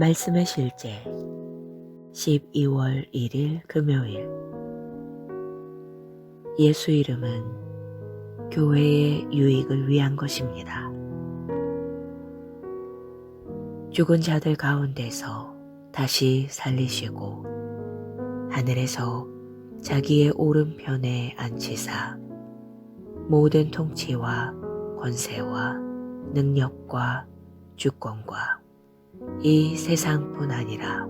말씀의 실제 12월 1일 금요일. 예수 이름은 교회의 유익을 위한 것입니다. 죽은 자들 가운데서 다시 살리시고 하늘에서 자기의 오른편에 앉히사 모든 통치와 권세와 능력과 주권과 이 세상뿐 아니라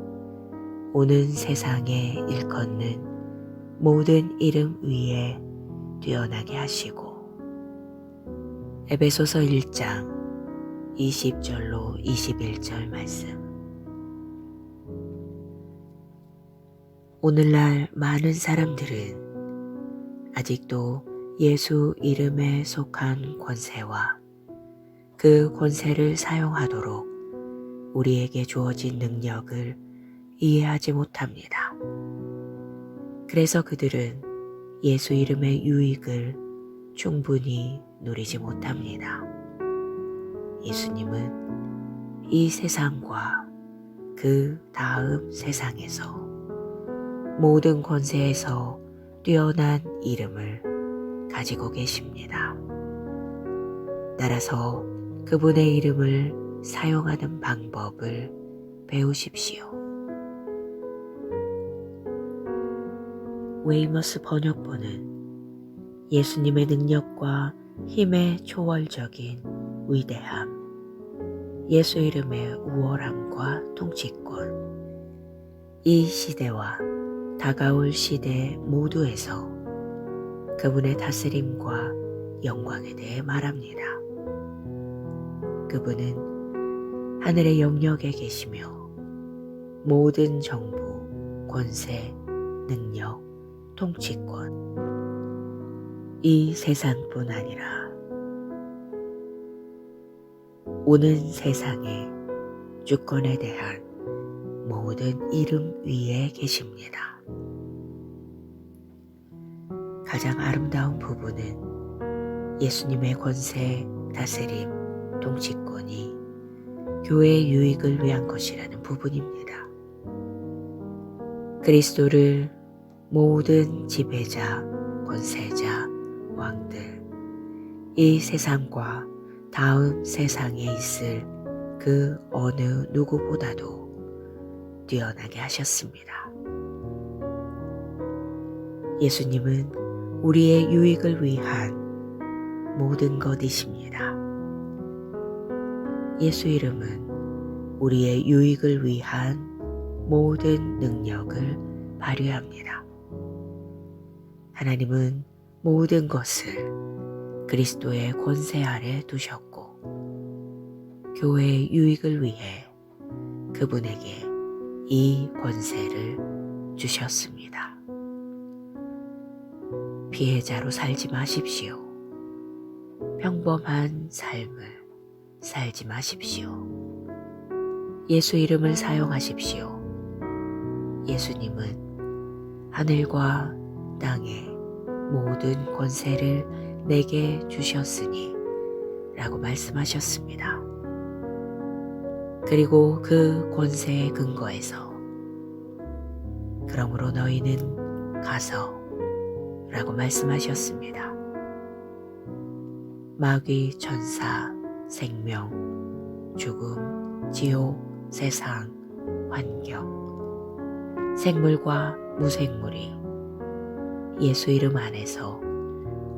오는 세상에 일컫는 모든 이름 위에 뛰어나게 하시고. 에베소서 1장 20절로 21절 말씀. 오늘날 많은 사람들은 아직도 예수 이름에 속한 권세와 그 권세를 사용하도록 우리에게 주어진 능력을 이해하지 못합니다. 그래서 그들은 예수 이름의 유익을 충분히 누리지 못합니다. 예수님은 이 세상과 그 다음 세상에서 모든 권세에서 뛰어난 이름을 가지고 계십니다. 따라서 그분의 이름을 사용하는 방법을 배우십시오. 웨이머스 번역본은 예수님의 능력과 힘의 초월적인 위대함, 예수 이름의 우월함과 통치권, 이 시대와 다가올 시대 모두에서 그분의 다스림과 영광에 대해 말합니다. 그분은 하늘의 영역에 계시며 모든 정부, 권세, 능력, 통치권, 이 세상뿐 아니라 오는 세상의 주권에 대한 모든 이름 위에 계십니다. 가장 아름다운 부분은 예수님의 권세, 다스림, 통치권이 교회의 유익을 위한 것이라는 부분입니다. 그리스도를 모든 지배자, 권세자, 왕들, 이 세상과 다음 세상에 있을 그 어느 누구보다도 뛰어나게 하셨습니다. 예수님은 우리의 유익을 위한 모든 것이십니다. 예수 이름은 우리의 유익을 위한 모든 능력을 발휘합니다. 하나님은 모든 것을 그리스도의 권세 아래 두셨고 교회의 유익을 위해 그분에게 이 권세를 주셨습니다. 피해자로 살지 마십시오. 평범한 삶을 살지 마십시오. 예수 이름을 사용하십시오. 예수님은 하늘과 땅의 모든 권세를 내게 주셨으니 라고 말씀하셨습니다. 그리고 그 권세의 근거에서 그러므로 너희는 가서 라고 말씀하셨습니다. 마귀, 천사, 생명, 죽음, 지옥, 세상, 환경, 생물과 무생물이 예수 이름 안에서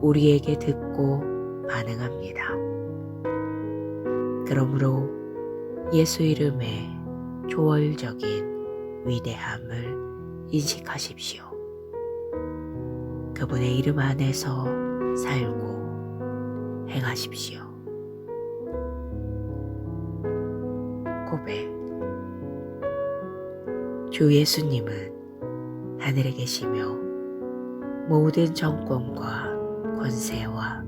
우리에게 듣고 반응합니다. 그러므로 예수 이름의 초월적인 위대함을 인식하십시오. 그분의 이름 안에서 살고 행하십시오. 고백. 주 예수님은 하늘에 계시며 모든 정권과 권세와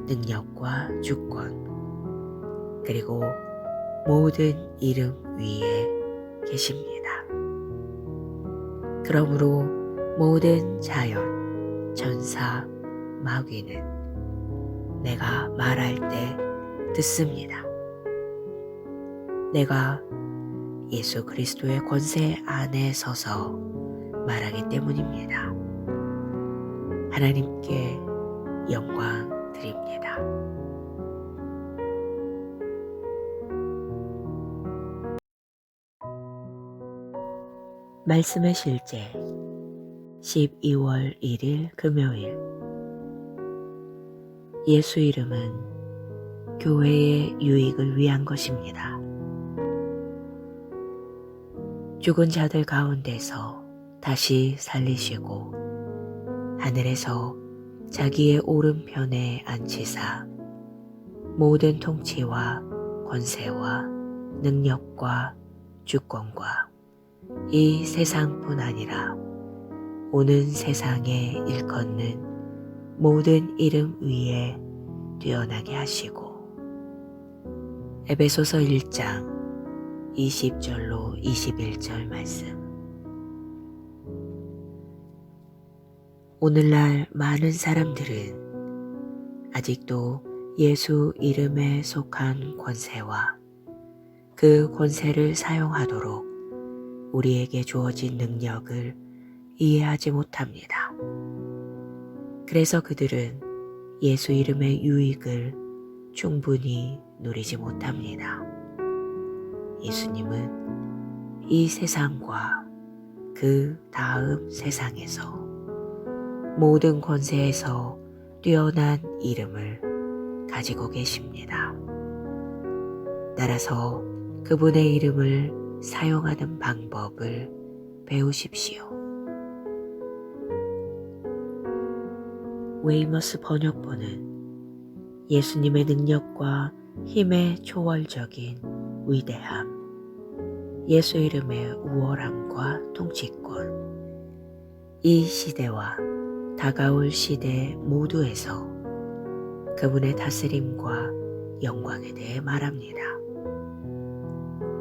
능력과 주권 그리고 모든 이름 위에 계십니다. 그러므로 모든 자연, 천사, 마귀는 내가 말할 때 듣습니다. 내가 예수 그리스도의 권세 안에 서서 말하기 때문입니다. 하나님께 영광 드립니다. 말씀의 실제 12월 1일 금요일. 예수 이름은 교회의 유익을 위한 것입니다. 죽은 자들 가운데서 다시 살리시고 하늘에서 자기의 오른편에 앉히사 모든 통치와 권세와 능력과 주권과 이 세상뿐 아니라 오는 세상에 일컫는 모든 이름 위에 뛰어나게 하시고. 에베소서 1장 20절로 21절 말씀. 오늘날 많은 사람들은 아직도 예수 이름에 속한 권세와 그 권세를 사용하도록 우리에게 주어진 능력을 이해하지 못합니다. 그래서 그들은 예수 이름의 유익을 충분히 누리지 못합니다. 예수님은 이 세상과 그 다음 세상에서 모든 권세에서 뛰어난 이름을 가지고 계십니다. 따라서 그분의 이름을 사용하는 방법을 배우십시오. 웨이머스 번역본은 예수님의 능력과 힘의 초월적인 위대함, 예수 이름의 우월함과 통치권, 이 시대와 다가올 시대 모두에서 그분의 다스림과 영광에 대해 말합니다.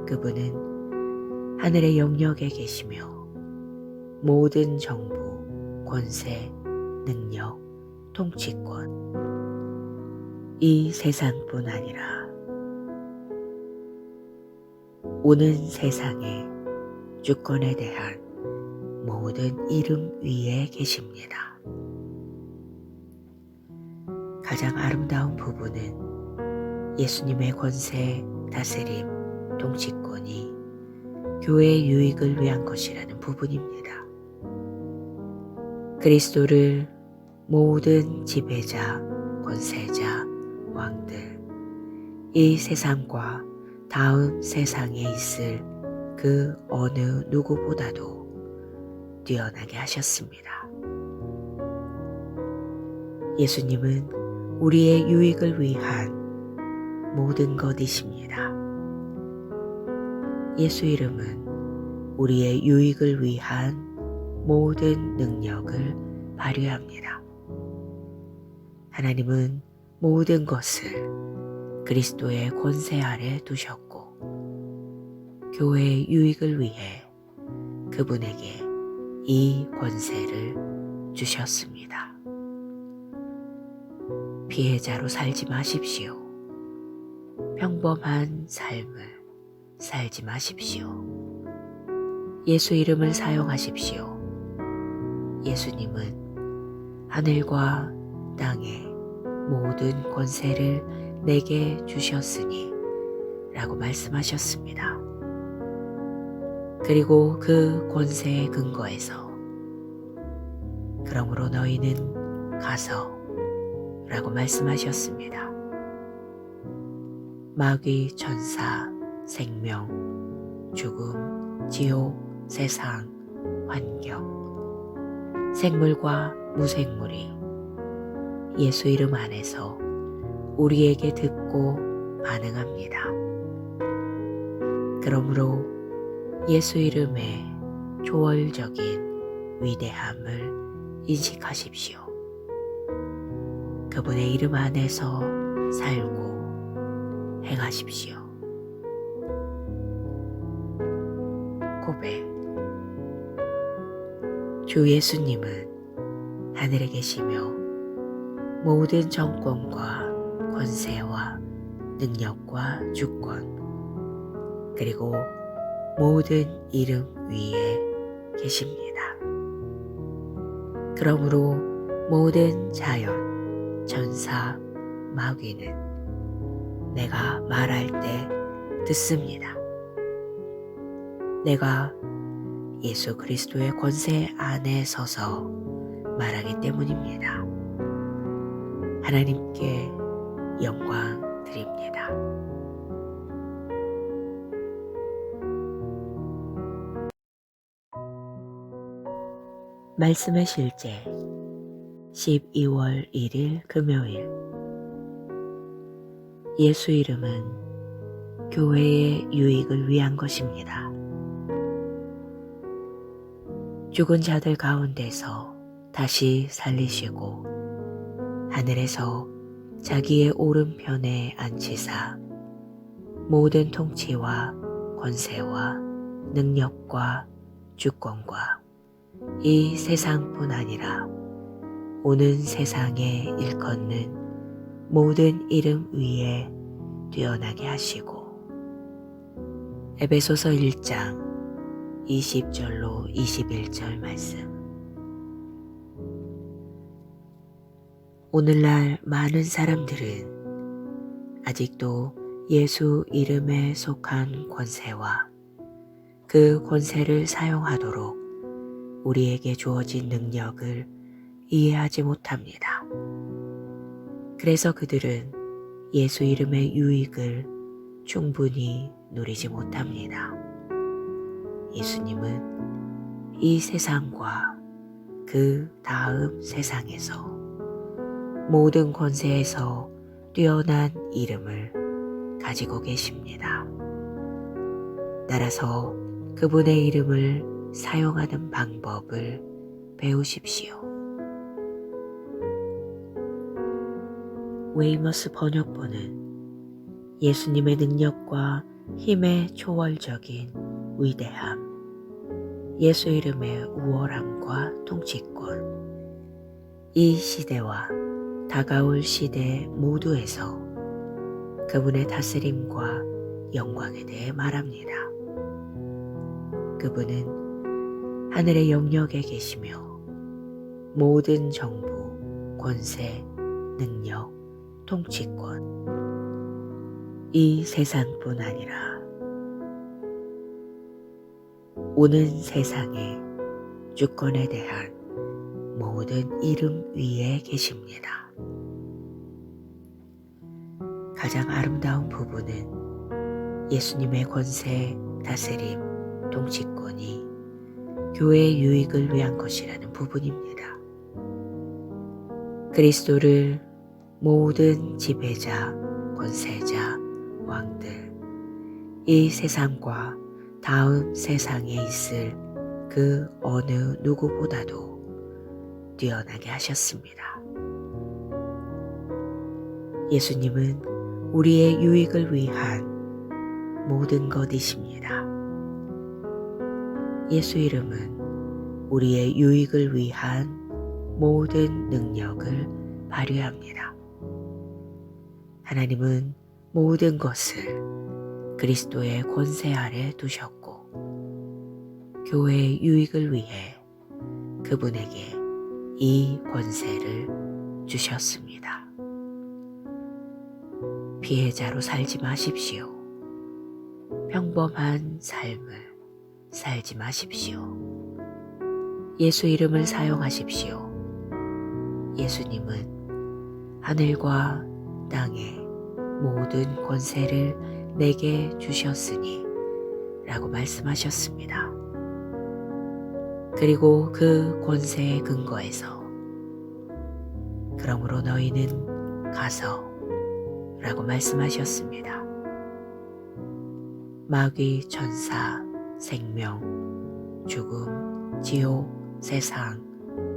그분은 하늘의 영역에 계시며 모든 정부, 권세, 능력, 통치권, 이 세상뿐 아니라 오는 세상의 주권에 대한 모든 이름 위에 계십니다. 가장 아름다운 부분은 예수님의 권세, 다스림, 통치권이 교회의 유익을 위한 것이라는 부분입니다. 그리스도를 모든 지배자, 권세자, 왕들, 이 세상과 다음 세상에 있을 그 어느 누구보다도 뛰어나게 하셨습니다. 예수님은 우리의 유익을 위한 모든 것이십니다. 예수 이름은 우리의 유익을 위한 모든 능력을 발휘합니다. 하나님은 모든 것을 그리스도의 권세 아래 두셨고 교회의 유익을 위해 그분에게 이 권세를 주셨습니다. 피해자로 살지 마십시오. 평범한 삶을 살지 마십시오. 예수 이름을 사용하십시오. 예수님은 하늘과 땅의 모든 권세를 내게 주셨으니 라고 말씀하셨습니다. 그리고 그 권세의 근거에서 그러므로 너희는 가서 라고 말씀하셨습니다. 마귀, 천사, 생명, 죽음, 지옥, 세상, 환경, 생물과 무생물이 예수 이름 안에서 우리에게 듣고 반응합니다. 그러므로 예수 이름의 초월적인 위대함을 인식하십시오. 그분의 이름 안에서 살고 행하십시오. 고백. 주 예수님은 하늘에 계시며 모든 정권과 권세와 능력과 주권 그리고 모든 이름 위에 계십니다. 그러므로 모든 자연, 천사, 마귀는 내가 말할 때 듣습니다. 내가 예수 그리스도의 권세 안에 서서 말하기 때문입니다. 하나님께 영광 드립니다. 말씀의 실제 12월 1일 금요일. 예수 이름은 교회의 유익을 위한 것입니다. 죽은 자들 가운데서 다시 살리시고 하늘에서 자기의 오른편에 앉히사 모든 통치와 권세와 능력과 주권과 이 세상뿐 아니라 오는 세상에 일컫는 모든 이름 위에 뛰어나게 하시고. 에베소서 1장 20절로 21절 말씀. 오늘날 많은 사람들은 아직도 예수 이름에 속한 권세와 그 권세를 사용하도록 우리에게 주어진 능력을 이해하지 못합니다. 그래서 그들은 예수 이름의 유익을 충분히 누리지 못합니다. 예수님은 이 세상과 그 다음 세상에서 모든 권세에서 뛰어난 이름을 가지고 계십니다. 따라서 그분의 이름을 사용하는 방법을 배우십시오. 웨이머스 번역본은 예수님의 능력과 힘의 초월적인 위대함, 예수 이름의 우월함과 통치권, 이 시대와 다가올 시대 모두에서 그분의 다스림과 영광에 대해 말합니다. 그분은 하늘의 영역에 계시며 모든 정부, 권세, 능력, 통치권, 이 세상뿐 아니라 오는 세상의 주권에 대한 모든 이름 위에 계십니다. 가장 아름다운 부분은 예수님의 권세, 다스림, 통치권이 교회의 유익을 위한 것이라는 부분입니다. 그리스도를 모든 지배자, 권세자, 왕들, 이 세상과 다음 세상에 있을 그 어느 누구보다도 뛰어나게 하셨습니다. 예수님은 우리의 유익을 위한 모든 것이십니다. 예수 이름은 우리의 유익을 위한 모든 능력을 발휘합니다. 하나님은 모든 것을 그리스도의 권세 아래 두셨고 교회의 유익을 위해 그분에게 이 권세를 주셨습니다. 피해자로 살지 마십시오. 평범한 삶을 살지 마십시오. 예수 이름을 사용하십시오. 예수님은 하늘과 땅의 모든 권세를 내게 주셨으니 라고 말씀하셨습니다. 그리고 그 권세의 근거에서 그러므로 너희는 가서 라고 말씀하셨습니다. 마귀, 천사, 생명, 죽음, 지옥, 세상,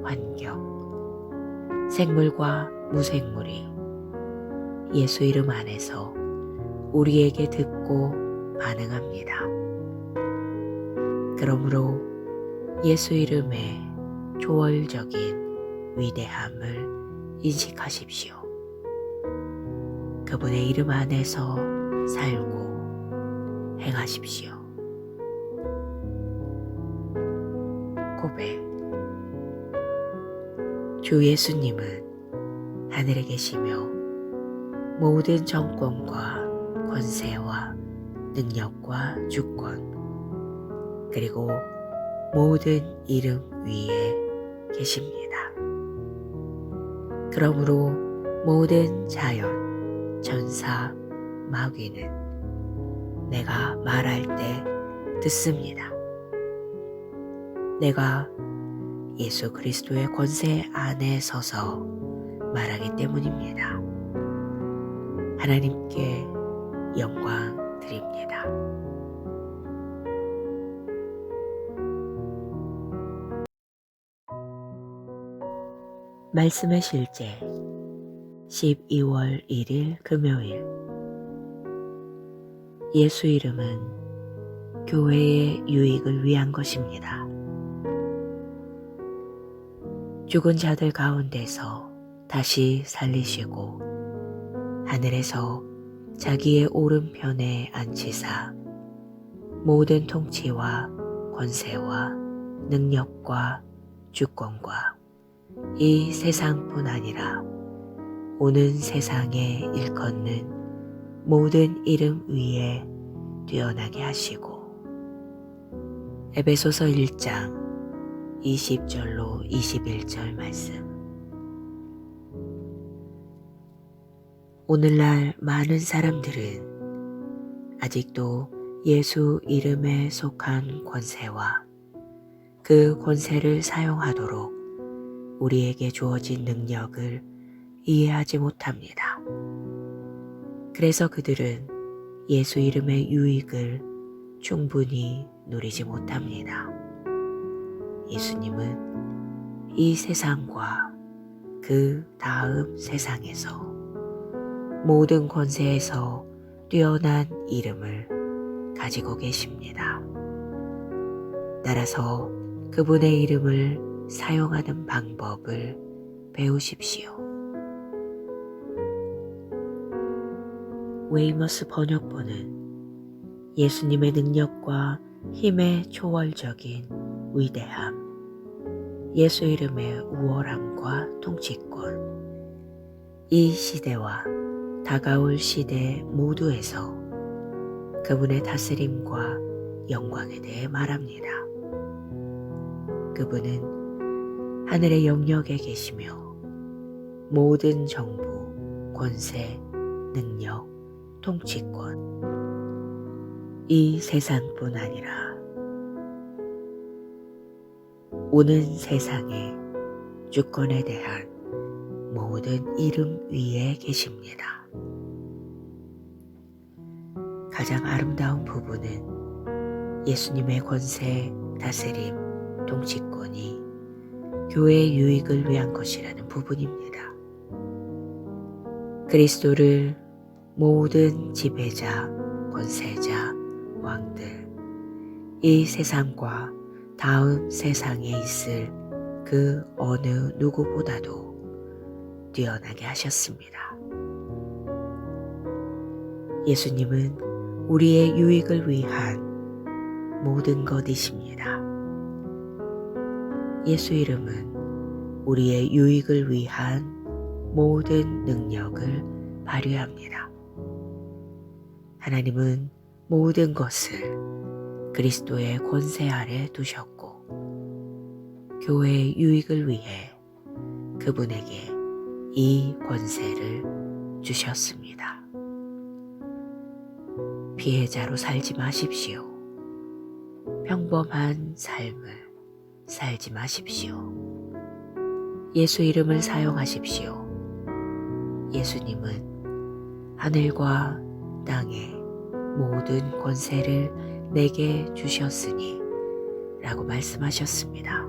환경, 생물과 무생물이 예수 이름 안에서 우리에게 듣고 반응합니다. 그러므로 예수 이름의 초월적인 위대함을 인식하십시오. 그분의 이름 안에서 살고 행하십시오. 고백. 주 예수님은 하늘에 계시며 모든 정권과 권세와 능력과 주권 그리고 모든 이름 위에 계십니다. 그러므로 모든 자연, 전사, 마귀는 내가 말할 때 듣습니다. 내가 예수 그리스도의 권세 안에 서서 말하기 때문입니다. 하나님께 영광 드립니다. 말씀의 실제 12월 1일 금요일. 예수 이름은 교회의 유익을 위한 것입니다. 죽은 자들 가운데서 다시 살리시고 하늘에서 자기의 오른편에 앉히사 모든 통치와 권세와 능력과 주권과 이 세상뿐 아니라 오는 세상에 일컫는 모든 이름 위에 뛰어나게 하시고. 에베소서 1장 20절로 21절 말씀. 오늘날 많은 사람들은 아직도 예수 이름에 속한 권세와 그 권세를 사용하도록 우리에게 주어진 능력을 이해하지 못합니다. 그래서 그들은 예수 이름의 유익을 충분히 누리지 못합니다. 예수님은 이 세상과 그 다음 세상에서 모든 권세에서 뛰어난 이름을 가지고 계십니다. 따라서 그분의 이름을 사용하는 방법을 배우십시오. 웨이머스 번역본은 예수님의 능력과 힘의 초월적인 위대함, 예수 이름의 우월함과 통치권, 이 시대와 다가올 시대 모두에서 그분의 다스림과 영광에 대해 말합니다. 그분은 하늘의 영역에 계시며 모든 정부, 권세, 능력, 통치권, 이 세상뿐 아니라 오는 세상의 주권에 대한 모든 이름 위에 계십니다. 가장 아름다운 부분은 예수님의 권세, 다스림, 통치권이 교회의 유익을 위한 것이라는 부분입니다. 그리스도를 모든 지배자, 권세자, 왕들, 이 세상과 다음 세상에 있을 그 어느 누구보다도 뛰어나게 하셨습니다. 예수님은 우리의 유익을 위한 모든 것이십니다. 예수 이름은 우리의 유익을 위한 모든 능력을 발휘합니다. 하나님은 모든 것을 그리스도의 권세 아래 두셨고 교회의 유익을 위해 그분에게 이 권세를 주셨습니다. 피해자로 살지 마십시오. 평범한 삶을 살지 마십시오. 예수 이름을 사용하십시오. 예수님은 하늘과 땅의 모든 권세를 내게 주셨으니 라고 말씀하셨습니다.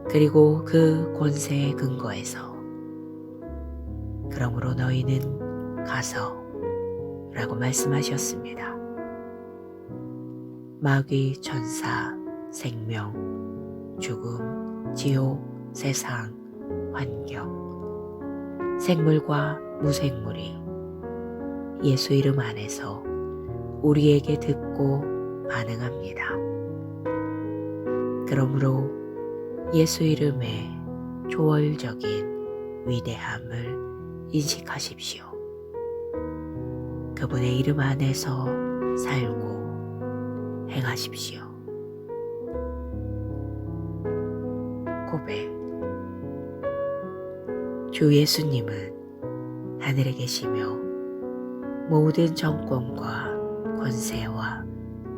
그리고 그 권세의 근거에서 그러므로 너희는 가서 라고 말씀하셨습니다. 마귀, 천사, 생명, 죽음, 지옥, 세상, 환경, 생물과 무생물이 예수 이름 안에서 우리에게 듣고 반응합니다. 그러므로 예수 이름의 초월적인 위대함을 인식하십시오. 그분의 이름 안에서 살고 행하십시오. 고백. 주 예수님은 하늘에 계시며 모든 정권과 권세와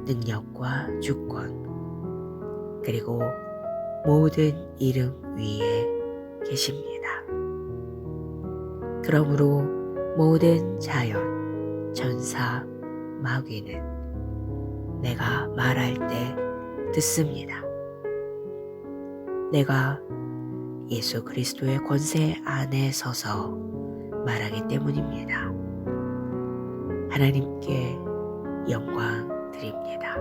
능력과 주권 그리고 모든 이름 위에 계십니다. 그러므로 모든 자연, 천사, 마귀는 내가 말할 때 듣습니다. 내가 예수 그리스도의 권세 안에 서서 말하기 때문입니다. 하나님께 영광 드립니다.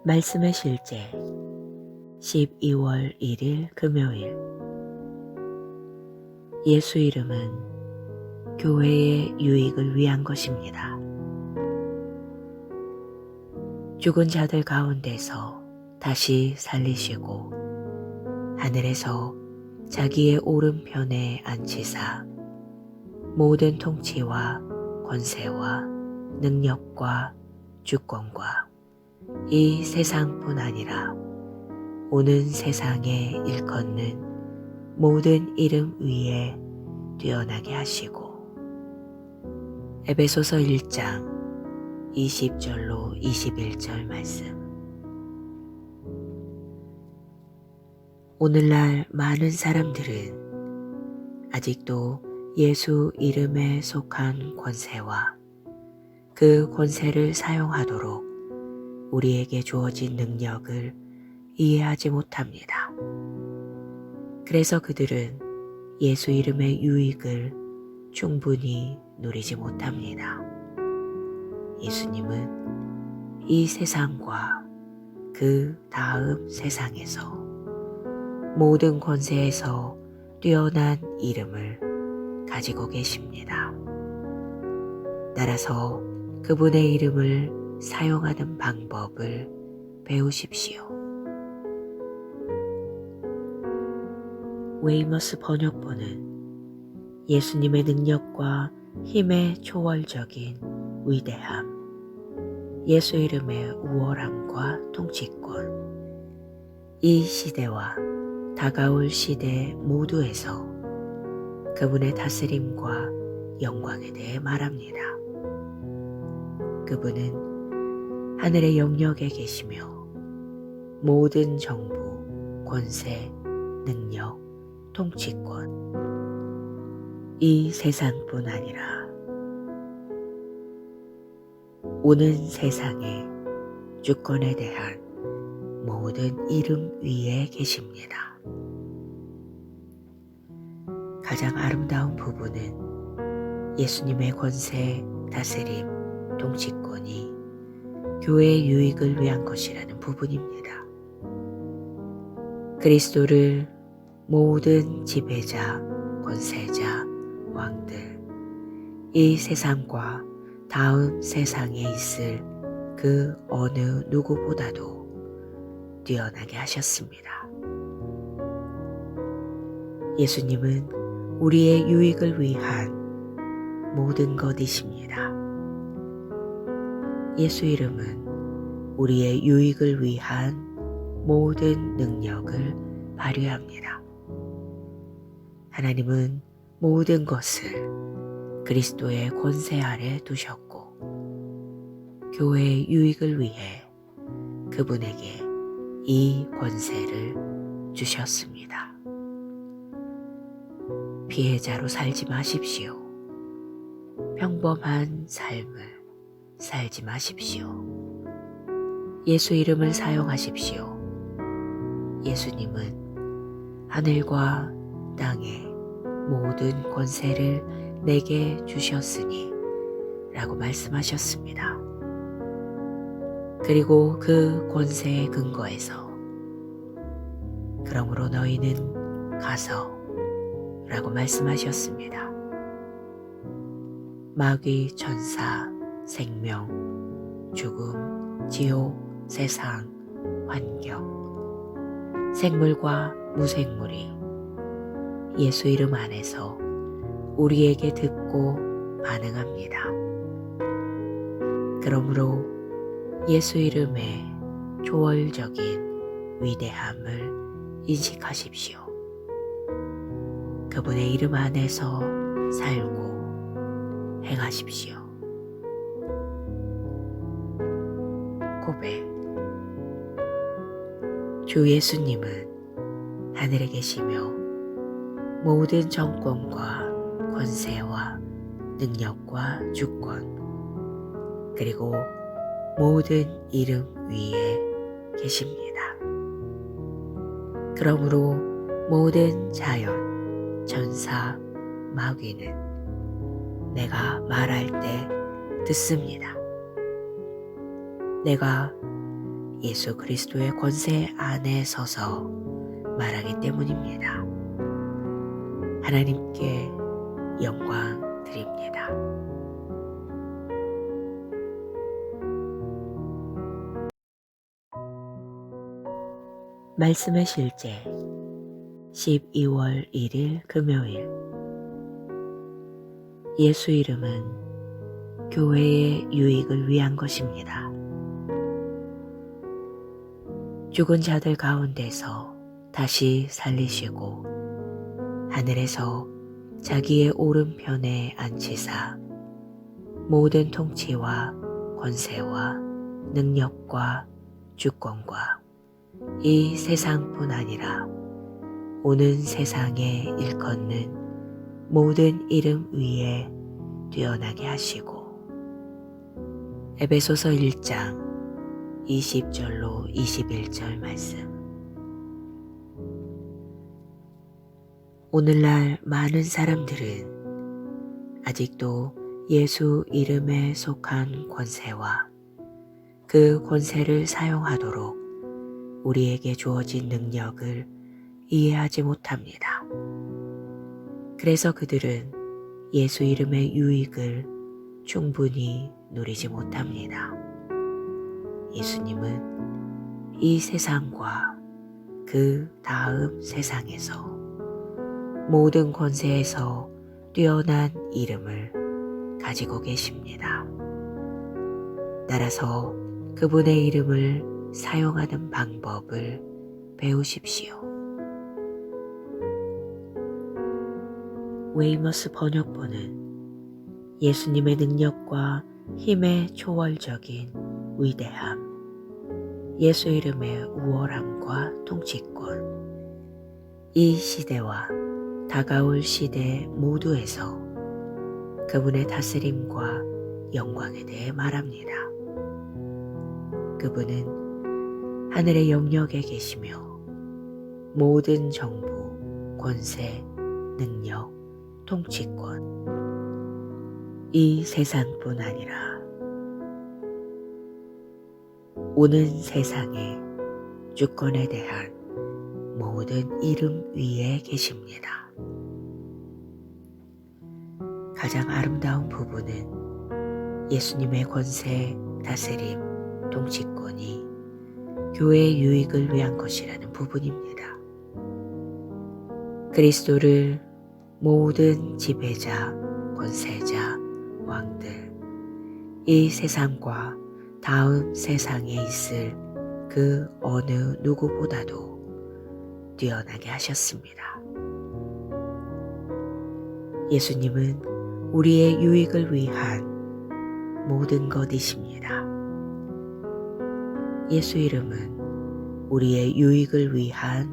말씀의 실제 12월 1일 금요일. 예수 이름은 교회의 유익을 위한 것입니다. 죽은 자들 가운데서 다시 살리시고 하늘에서 자기의 오른편에 앉히사 모든 통치와 권세와 능력과 주권과 이 세상뿐 아니라 오는 세상에 일컫는 모든 이름 위에 뛰어나게 하시고 에베소서 1장 20절로 21절 말씀. 오늘날 많은 사람들은 아직도 예수 이름에 속한 권세와 그 권세를 사용하도록 우리에게 주어진 능력을 이해하지 못합니다. 그래서 그들은 예수 이름의 유익을 충분히 누리지 못합니다. 예수님은 이 세상과 그 다음 세상에서 모든 권세에서 뛰어난 이름을 가지고 계십니다. 따라서 그분의 이름을 사용하는 방법을 배우십시오. 웨이머스 번역본은 예수님의 능력과 힘의 초월적인 위대함, 예수 이름의 우월함과 통치권, 이 시대와 다가올 시대 모두에서 그분의 다스림과 영광에 대해 말합니다. 그분은 하늘의 영역에 계시며 모든 정부, 권세, 능력, 통치권, 이 세상뿐 아니라 오는 세상의 주권에 대한 모든 이름 위에 계십니다. 가장 아름다운 부분은 예수님의 권세, 다스림, 통치권이 교회의 유익을 위한 것이라는 부분입니다. 그리스도를 모든 지배자, 권세자, 왕들, 이 세상과 다음 세상에 있을 그 어느 누구보다도 뛰어나게 하셨습니다. 예수님은 우리의 유익을 위한 모든 것이십니다. 예수 이름은 우리의 유익을 위한 모든 능력을 발휘합니다. 하나님은 모든 것을 그리스도의 권세 아래 두셨고 교회의 유익을 위해 그분에게 이 권세를 주셨습니다. 피해자로 살지 마십시오. 평범한 삶을 살지 마십시오. 예수 이름을 사용하십시오. 예수님은 하늘과 땅의 모든 권세를 내게 주셨으니 라고 말씀하셨습니다. 그리고 그 권세의 근거에서 그러므로 너희는 가서 라고 말씀하셨습니다. 마귀, 천사, 생명, 죽음, 지옥, 세상, 환경, 생물과 무생물이 예수 이름 안에서 우리에게 듣고 반응합니다. 그러므로 예수 이름의 초월적인 위대함을 인식하십시오. 그분의 이름 안에서 살고 행하십시오. 고백. 주 예수님은 하늘에 계시며 모든 정권과 권세와 능력과 주권 그리고 모든 이름 위에 계십니다. 그러므로 모든 자연, 천사, 마귀는 내가 말할 때 듣습니다. 내가 예수 그리스도의 권세 안에 서서 말하기 때문입니다. 하나님께 영광 드립니다. 말씀의 실제 12월 1일 금요일. 예수 이름은 교회의 유익을 위한 것입니다. 죽은 자들 가운데서 다시 살리시고 하늘에서 자기의 오른편에 앉히사 모든 통치와 권세와 능력과 주권과 이 세상뿐 아니라 오는 세상에 일컫는 모든 이름 위에 뛰어나게 하시고 에베소서 1장 20절로 21절 말씀. 오늘날 많은 사람들은 아직도 예수 이름에 속한 권세와 그 권세를 사용하도록 우리에게 주어진 능력을 이해하지 못합니다. 그래서 그들은 예수 이름의 유익을 충분히 누리지 못합니다. 예수님은 이 세상과 그 다음 세상에서 모든 권세에서 뛰어난 이름을 가지고 계십니다. 따라서 그분의 이름을 사용하는 방법을 배우십시오. 웨이머스 번역본은 예수님의 능력과 힘의 초월적인 위대함, 예수 이름의 우월함과 통치권, 이 시대와 다가올 시대 모두에서 그분의 다스림과 영광에 대해 말합니다. 그분은 하늘의 영역에 계시며 모든 정부, 권세, 능력, 통치권, 이 세상뿐 아니라 오는 세상의 주권에 대한 모든 이름 위에 계십니다. 가장 아름다운 부분은 예수님의 권세, 다스림, 통치권이 교회의 유익을 위한 것이라는 부분입니다. 그리스도를 모든 지배자, 권세자, 왕들, 이 세상과 다음 세상에 있을 그 어느 누구보다도 뛰어나게 하셨습니다. 예수님은 우리의 유익을 위한 모든 것이십니다. 예수 이름은 우리의 유익을 위한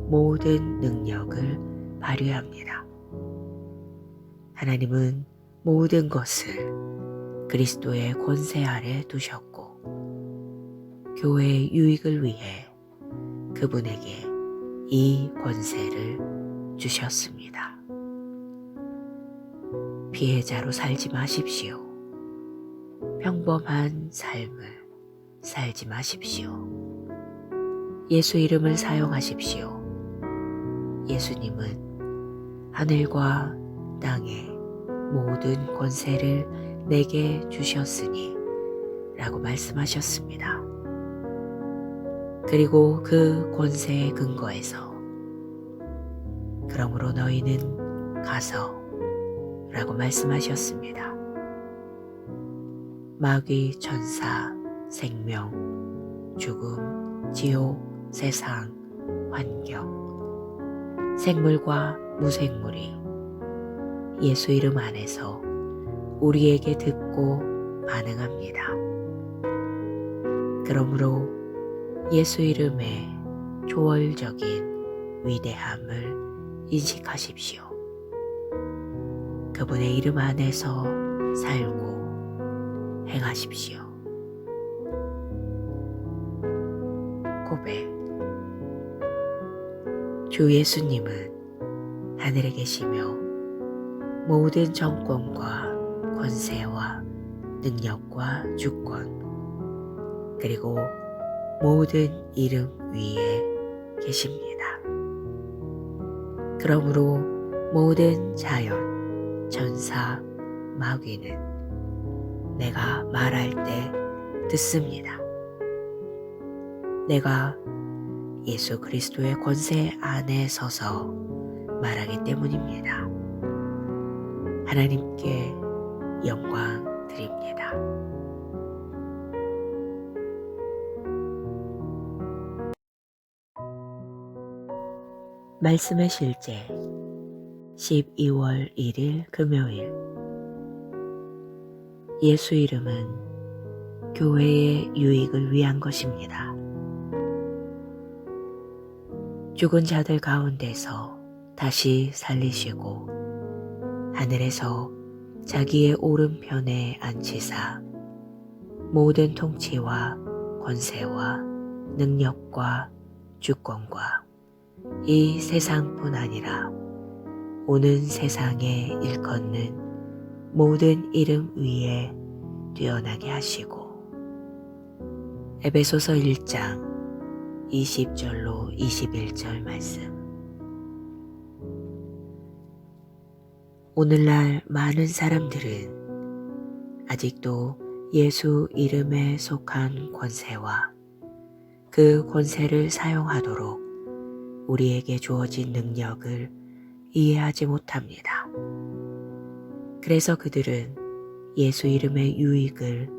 모든 능력을 발휘합니다. 하나님은 모든 것을 그리스도의 권세 아래 두셨고 교회의 유익을 위해 그분에게 이 권세를 주셨습니다. 피해자로 살지 마십시오. 평범한 삶을 살지 마십시오. 예수 이름을 사용하십시오. 예수님은 하늘과 땅에 모든 권세를 내게 주셨으니 라고 말씀하셨습니다. 그리고 그 권세의 근거에서 그러므로 너희는 가서 라고 말씀하셨습니다. 마귀, 천사, 생명, 죽음, 지옥, 세상, 환경, 생물과 무생물이 예수 이름 안에서 우리에게 듣고 반응합니다. 그러므로 예수 이름의 초월적인 위대함을 인식하십시오. 그분의 이름 안에서 살고 행하십시오. 고백. 주 예수님은 하늘에 계시며 모든 정권과 권세와 능력과 주권 그리고 모든 이름 위에 계십니다. 그러므로 모든 자연, 천사, 마귀는 내가 말할 때 듣습니다. 내가 예수 그리스도의 권세 안에 서서 말하기 때문입니다. 하나님께 영광 드립니다. 말씀의 실제 12월 1일 금요일. 예수 이름은 교회의 유익을 위한 것입니다. 죽은 자들 가운데서 다시 살리시고 하늘에서 자기의 오른편에 앉히사 모든 통치와 권세와 능력과 주권과 이 세상뿐 아니라 오는 세상에 일컫는 모든 이름 위에 뛰어나게 하시고 에베소서 1장 20절로 21절 말씀. 오늘날 많은 사람들은 아직도 예수 이름에 속한 권세와 그 권세를 사용하도록 우리에게 주어진 능력을 이해하지 못합니다. 그래서 그들은 예수 이름의 유익을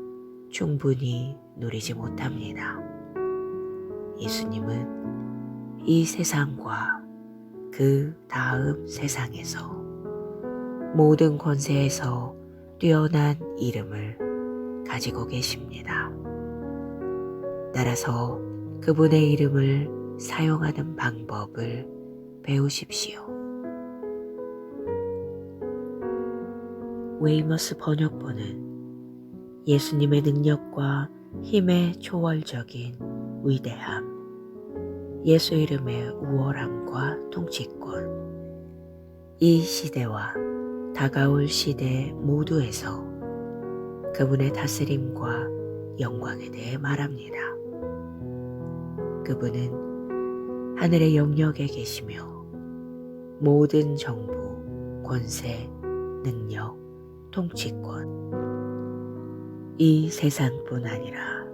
충분히 누리지 못합니다. 예수님은 이 세상과 그 다음 세상에서 모든 권세에서 뛰어난 이름을 가지고 계십니다. 따라서 그분의 이름을 사용하는 방법을 배우십시오. 웨이머스 번역본은 예수님의 능력과 힘의 초월적인 위대함, 예수 이름의 우월함과 통치권, 이 시대와 다가올 시대 모두에서 그분의 다스림과 영광에 대해 말합니다. 그분은 하늘의 영역에 계시며 모든 정부, 권세, 능력, 통치권, 이 세상뿐 아니라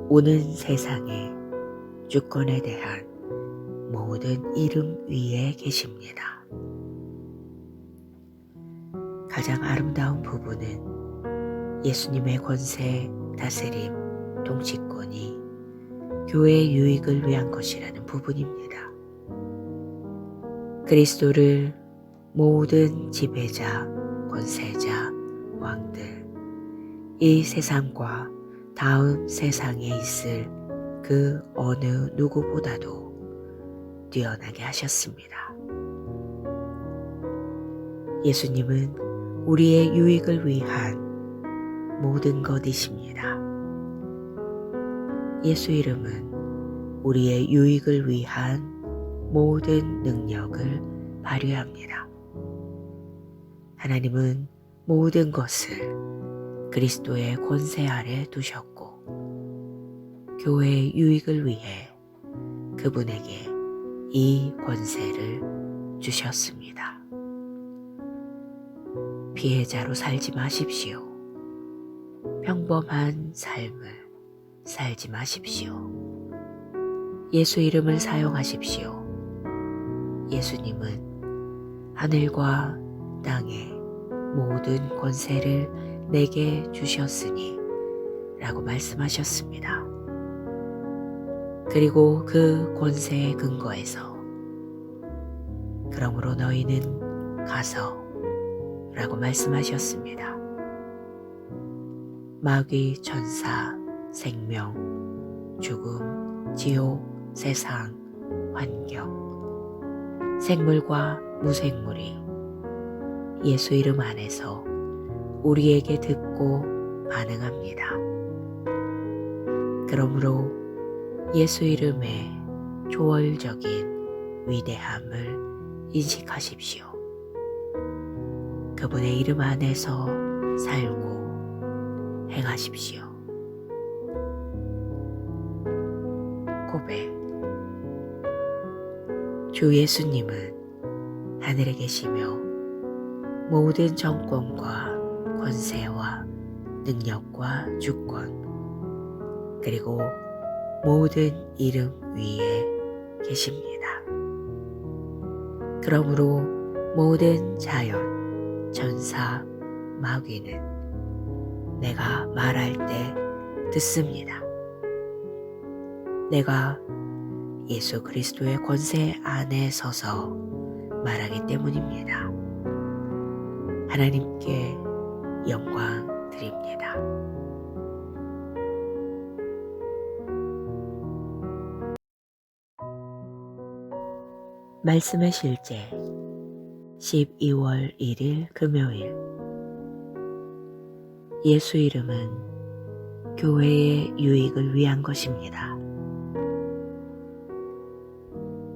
오는 세상의 주권에 대한 모든 이름 위에 계십니다. 가장 아름다운 부분은 예수님의 권세, 다스림, 통치권이 교회의 유익을 위한 것이라는 부분입니다. 그리스도를 모든 지배자, 권세자, 왕들, 이 세상과 다음 세상에 있을 그 어느 누구보다도 뛰어나게 하셨습니다. 예수님은 우리의 유익을 위한 모든 것이십니다. 예수 이름은 우리의 유익을 위한 모든 능력을 발휘합니다. 하나님은 모든 것을 그리스도의 권세 아래 두셨고 교회의 유익을 위해 그분에게 이 권세를 주셨습니다. 피해자로 살지 마십시오. 평범한 삶을 살지 마십시오. 예수 이름을 사용하십시오. 예수님은 하늘과 땅의 모든 권세를 내게 주셨으니 라고 말씀하셨습니다. 그리고 그 권세의 근거에서 그러므로 너희는 가서 라고 말씀하셨습니다. 마귀, 천사, 생명, 죽음, 지옥, 세상, 환경, 생물과 무생물이 예수 이름 안에서 우리에게 듣고 반응합니다. 그러므로 예수 이름의 초월적인 위대함을 인식하십시오. 그분의 이름 안에서 살고 행하십시오. 고백. 주 예수님은 하늘에 계시며 모든 정권과 권세와 능력과 주권 그리고 모든 이름 위에 계십니다. 그러므로 모든 자연, 천사, 마귀는 내가 말할 때 듣습니다. 내가 예수 그리스도의 권세 안에 서서 말하기 때문입니다. 하나님께 영광 드립니다. 말씀의 실제 12월 1일 금요일. 예수 이름은 교회의 유익을 위한 것입니다.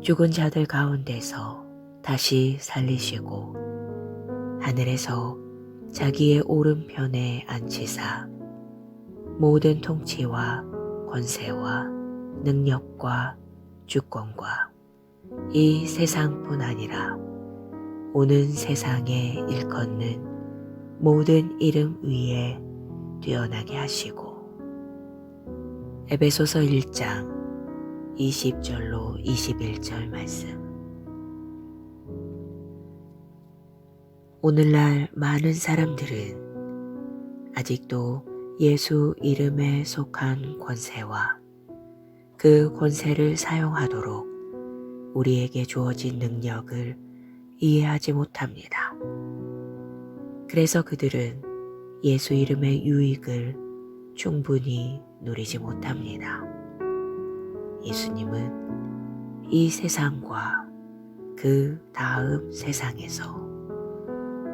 죽은 자들 가운데서 다시 살리시고 하늘에서 자기의 오른편에 앉히사 모든 통치와 권세와 능력과 주권과 이 세상뿐 아니라 오는 세상에 일컫는 모든 이름 위에 뛰어나게 하시고 에베소서 1장 20절로 21절 말씀. 오늘날 많은 사람들은 아직도 예수 이름에 속한 권세와 그 권세를 사용하도록 우리에게 주어진 능력을 이해하지 못합니다. 그래서 그들은 예수 이름의 유익을 충분히 누리지 못합니다. 예수님은 이 세상과 그 다음 세상에서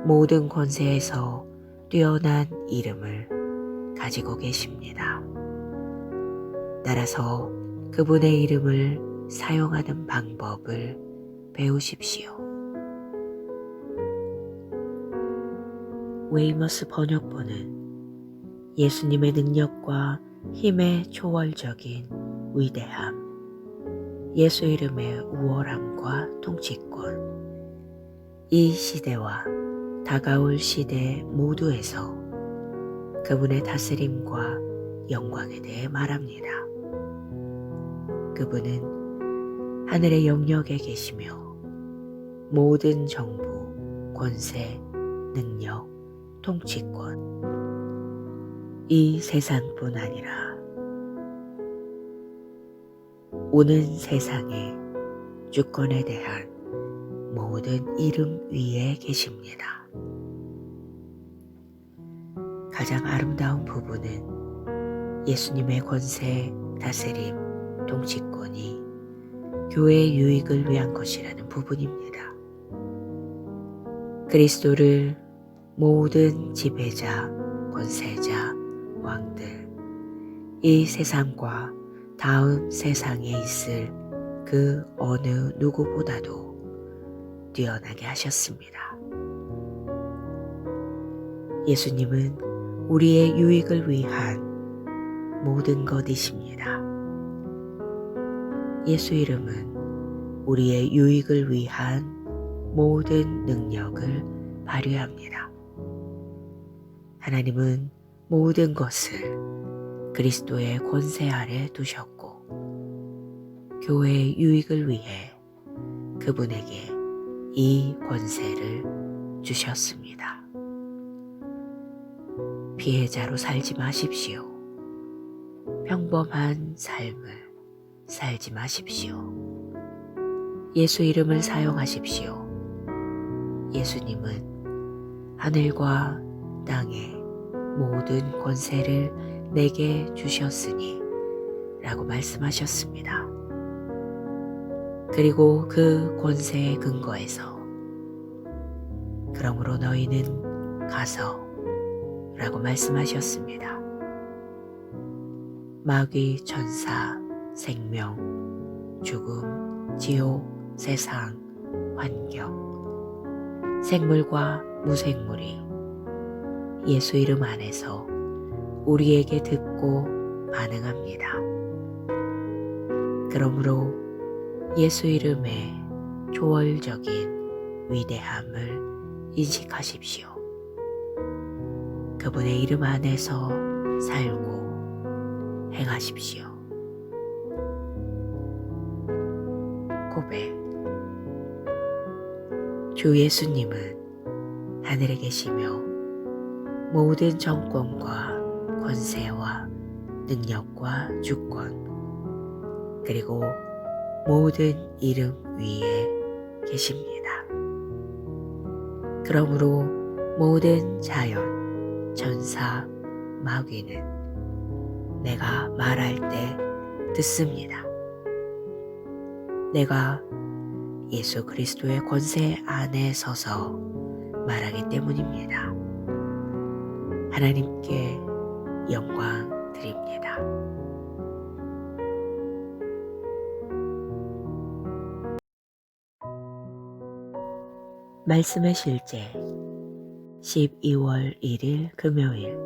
모든 권세에서 뛰어난 이름을 가지고 계십니다. 따라서 그분의 이름을 사용하는 방법을 배우십시오. 웨이머스 번역본은 예수님의 능력과 힘의 초월적인 위대함, 예수 이름의 우월함과 통치권, 이 시대와 다가올 시대 모두에서 그분의 다스림과 영광에 대해 말합니다. 그분은 하늘의 영역에 계시며 모든 정부, 권세, 능력, 통치권, 이 세상뿐 아니라 오는 세상의 주권에 대한 모든 이름 위에 계십니다. 가장 아름다운 부분은 예수님의 권세, 다스림, 통치권이 교회의 유익을 위한 것이라는 부분입니다. 그리스도를 모든 지배자, 권세자, 왕들, 이 세상과 다음 세상에 있을 그 어느 누구보다도 뛰어나게 하셨습니다. 예수님은 우리의 유익을 위한 모든 것이십니다. 예수 이름은 우리의 유익을 위한 모든 능력을 발휘합니다. 하나님은 모든 것을 그리스도의 권세 아래 두셨고 교회의 유익을 위해 그분에게 이 권세를 주셨습니다. 피해자로 살지 마십시오. 평범한 삶을 살지 마십시오. 예수 이름을 사용하십시오. 예수님은 하늘과 땅의 모든 권세를 내게 주셨으니 라고 말씀하셨습니다. 그리고 그 권세의 근거에서 그러므로 너희는 가서 라고 말씀하셨습니다. 마귀, 천사, 생명, 죽음, 지옥, 세상, 환경, 생물과 무생물이 예수 이름 안에서 우리에게 듣고 반응합니다. 그러므로 예수 이름의 초월적인 위대함을 인식하십시오. 그분의 이름 안에서 살고 행하십시오. 고백. 주 예수님은 하늘에 계시며 모든 정권과 권세와 능력과 주권 그리고 모든 이름 위에 계십니다. 그러므로 모든 자연, 천사, 마귀는 내가 말할 때 듣습니다. 내가 예수 그리스도의 권세 안에 서서 말하기 때문입니다. 하나님께 영광 드립니다. 말씀의 실제 12월 1일 금요일.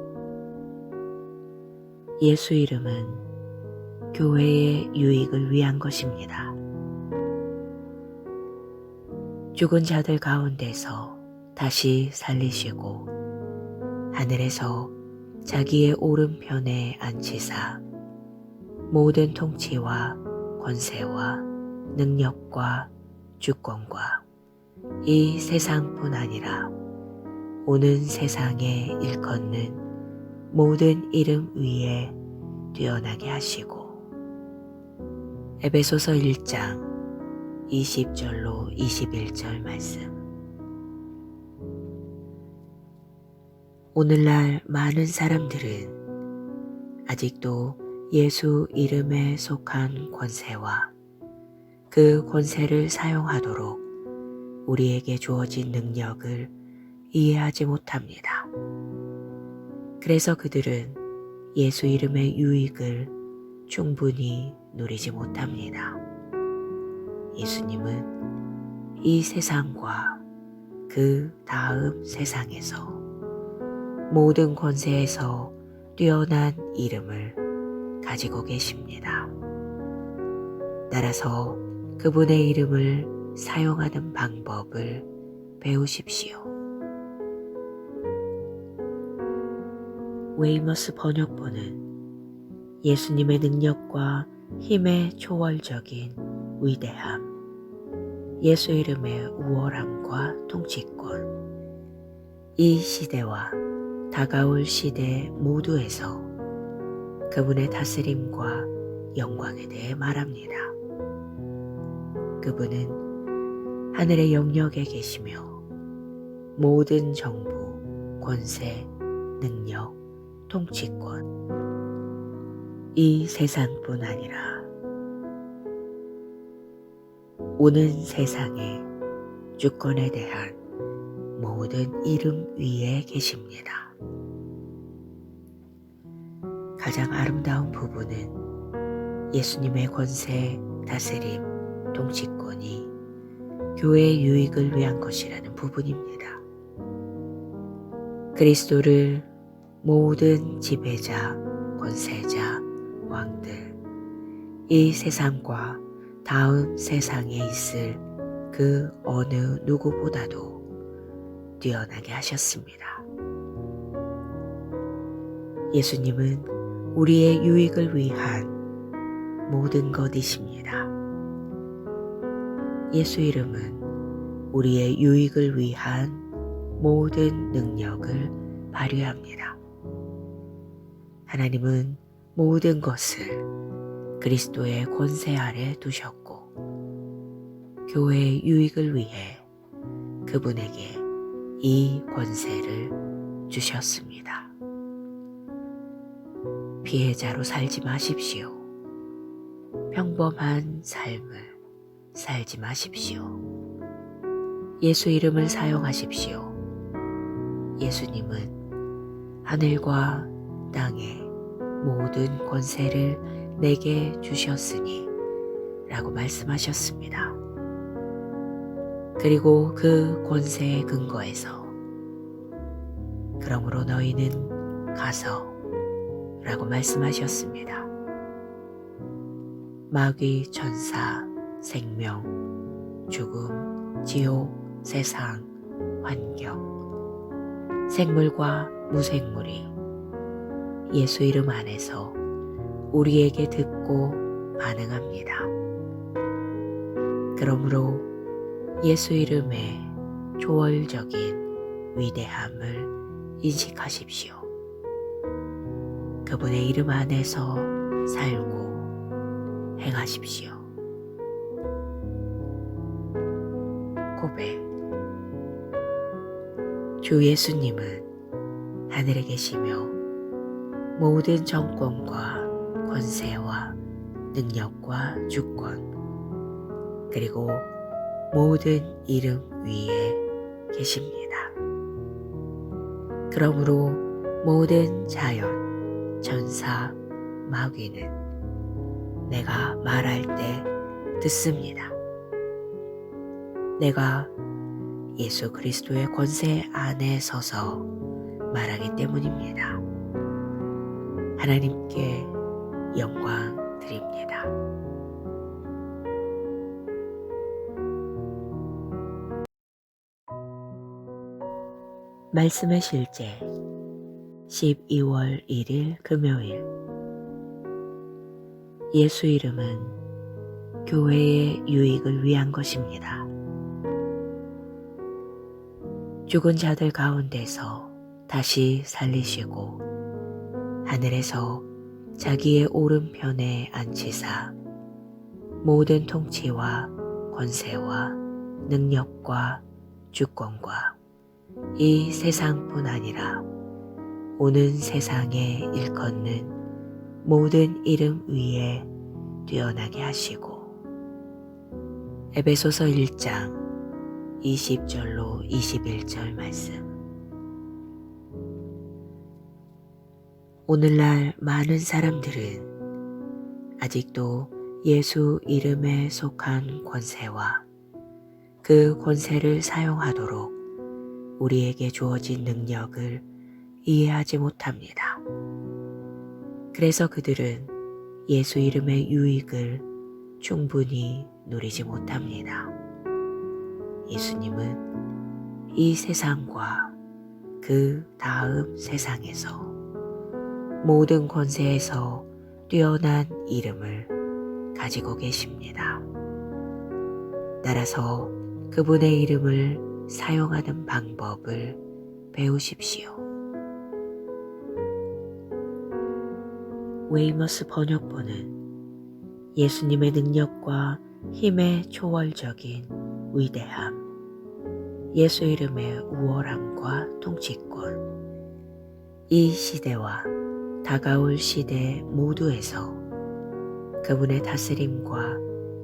예수 이름은 교회의 유익을 위한 것입니다. 죽은 자들 가운데서 다시 살리시고 하늘에서 자기의 오른편에 앉히사 모든 통치와 권세와 능력과 주권과 이 세상뿐 아니라 오는 세상에 일컫는 모든 이름 위에 뛰어나게 하시고 에베소서 1장 20절로 21절 말씀. 오늘날 많은 사람들은 아직도 예수 이름에 속한 권세와 그 권세를 사용하도록 우리에게 주어진 능력을 이해하지 못합니다. 그래서 그들은 예수 이름의 유익을 충분히 누리지 못합니다. 예수님은 이 세상과 그 다음 세상에서 모든 권세에서 뛰어난 이름을 가지고 계십니다. 따라서 그분의 이름을 사용하는 방법을 배우십시오. 웨이머스 번역본은 예수님의 능력과 힘의 초월적인 위대함, 예수 이름의 우월함과 통치권, 이 시대와 다가올 시대 모두에서 그분의 다스림과 영광에 대해 말합니다. 그분은 하늘의 영역에 계시며 모든 정부, 권세, 능력, 통치권, 이 세상뿐 아니라 오는 세상의 주권에 대한 모든 이름 위에 계십니다. 가장 아름다운 부분은 예수님의 권세, 다스림, 통치권이 교회의 유익을 위한 것이라는 부분입니다. 그리스도를 모든 지배자, 권세자, 왕들, 이 세상과 다음 세상에 있을 그 어느 누구보다도 뛰어나게 하셨습니다. 예수님은 우리의 유익을 위한 모든 것이십니다. 예수 이름은 우리의 유익을 위한 모든 능력을 발휘합니다. 하나님은 모든 것을 그리스도의 권세 아래 두셨고 교회의 유익을 위해 그분에게 이 권세를 주셨습니다. 피해자로 살지 마십시오. 평범한 삶을 살지 마십시오. 예수 이름을 사용하십시오. 예수님은 하늘과 땅의 모든 권세를 내게 주셨으니 라고 말씀하셨습니다. 그리고 그 권세의 근거에서 그러므로 너희는 가서 라고 말씀하셨습니다. 마귀, 천사, 생명, 죽음, 지옥, 세상, 환경, 생물과 무생물이 예수 이름 안에서 우리에게 듣고 반응합니다. 그러므로 예수 이름의 초월적인 위대함을 인식하십시오. 그분의 이름 안에서 살고 행하십시오. 고백. 주 예수님은 하늘에 계시며 모든 정권과 권세와 능력과 주권 그리고 모든 이름 위에 계십니다. 그러므로 모든 자연, 천사, 마귀는 내가 말할 때 듣습니다. 내가 예수 그리스도의 권세 안에 서서 말하기 때문입니다. 하나님께 영광 드립니다. 말씀의 실제 12월 1일 금요일. 예수 이름은 교회의 유익을 위한 것입니다. 죽은 자들 가운데서 다시 살리시고 하늘에서 자기의 오른편에 앉히사 모든 통치와 권세와 능력과 주권과 이 세상뿐 아니라 오는 세상에 일컫는 모든 이름 위에 뛰어나게 하시고 에베소서 1장 20절로 21절 말씀. 오늘날 많은 사람들은 아직도 예수 이름에 속한 권세와 그 권세를 사용하도록 우리에게 주어진 능력을 이해하지 못합니다. 그래서 그들은 예수 이름의 유익을 충분히 누리지 못합니다. 예수님은 이 세상과 그 다음 세상에서 모든 권세에서 뛰어난 이름을 가지고 계십니다. 따라서 그분의 이름을 사용하는 방법을 배우십시오. 웨이머스 번역본은 예수님의 능력과 힘의 초월적인 위대함, 예수 이름의 우월함과 통치권, 이 시대와 다가올 시대 모두에서 그분의 다스림과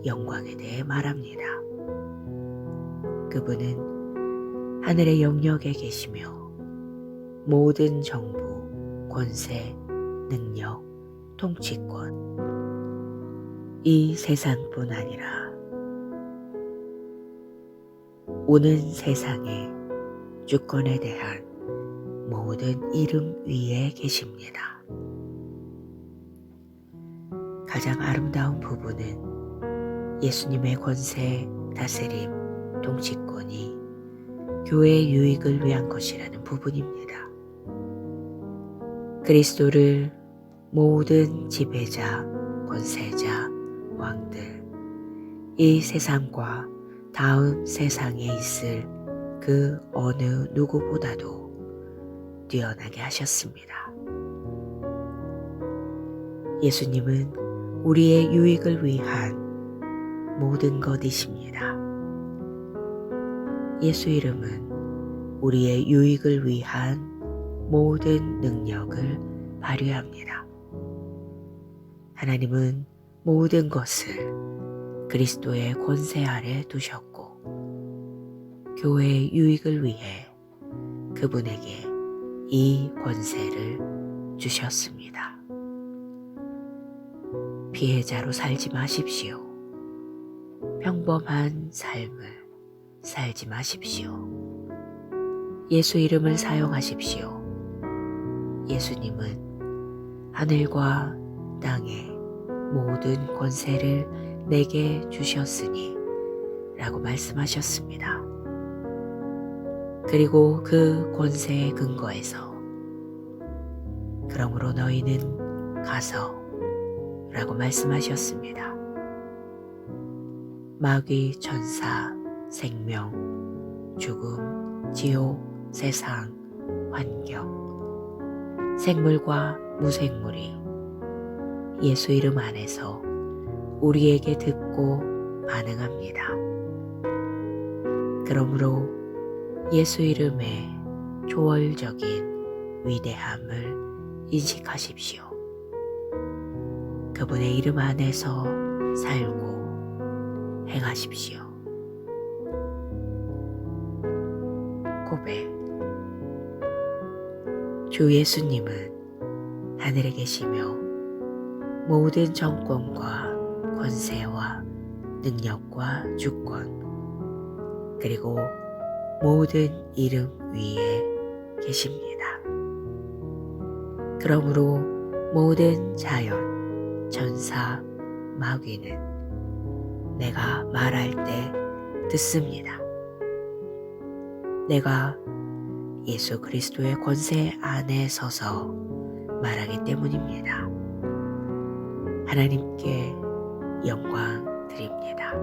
영광에 대해 말합니다. 그분은 하늘의 영역에 계시며 모든 정부, 권세, 능력, 통치권, 이 세상뿐 아니라 오는 세상의 주권에 대한 모든 이름 위에 계십니다. 가장 아름다운 부분은 예수님의 권세, 다스림, 통치권이 교회의 유익을 위한 것이라는 부분입니다. 그리스도를 모든 지배자, 권세자, 왕들, 이 세상과 다음 세상에 있을 그 어느 누구보다도 뛰어나게 하셨습니다. 예수님은 우리의 유익을 위한 모든 것이십니다. 예수 이름은 우리의 유익을 위한 모든 능력을 발휘합니다. 하나님은 모든 것을 그리스도의 권세 아래 두셨고 교회의 유익을 위해 그분에게 이 권세를 주셨습니다. 피해자로 살지 마십시오. 평범한 삶을 살지 마십시오. 예수 이름을 사용하십시오. 예수님은 하늘과 땅의 모든 권세를 내게 주셨으니 라고 말씀하셨습니다. 그리고 그 권세의 근거에서 그러므로 너희는 가서 라고 말씀하셨습니다. 마귀, 천사, 생명, 죽음, 지옥, 세상, 환경, 생물과 무생물이 예수 이름 안에서 우리에게 듣고 반응합니다. 그러므로 예수 이름의 초월적인 위대함을 인식하십시오. 그분의 이름 안에서 살고 행하십시오. 고백. 주 예수님은 하늘에 계시며 모든 정권과 권세와 능력과 주권 그리고 모든 이름 위에 계십니다. 그러므로 모든 자연, 천사, 마귀는 내가 말할 때 듣습니다. 내가 예수 그리스도의 권세 안에 서서 말하기 때문입니다. 하나님께 영광 드립니다.